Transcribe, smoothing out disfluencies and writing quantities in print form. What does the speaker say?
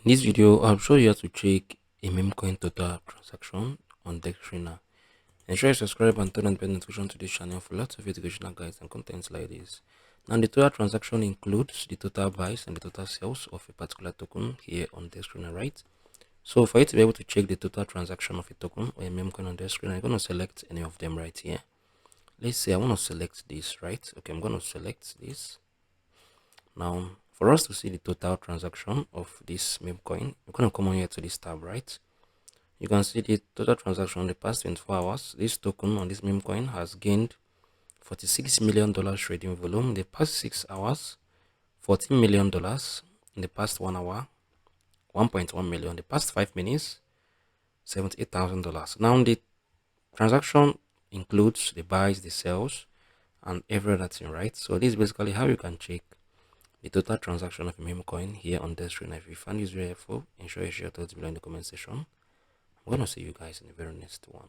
In this video, I'll show you how to check a Memecoin total transaction on Dexscreener. Ensure you subscribe and turn on the bell notification to this channel for lots of educational guides and contents like this. Now, the total transaction includes the total buys and the total sales of a particular token here on Dexscreener, right? So, for you to be able to check the total transaction of a token or a Memecoin on Dexscreener, you're going to select any of them right here. Let's say I want to select this, right? Okay, I'm going to select this. Now, for us to see the total transaction of this Memecoin, we're going to come on here to this tab, right? You can see the total transaction in the past 24 hours. This token on this Memecoin has gained $46 million trading volume in the past 6 hours, $14 million in the past 1 hour, 1.1 million in the past 5 minutes, $78,000. Now, the transaction includes the buys, the sells, and every other thing, right? So this is basically how you can check the total transaction of a Memecoin here on Dexscreener. If you found this very helpful, ensure you share your thoughts below in the comment section. I'm gonna see you guys in the very next one.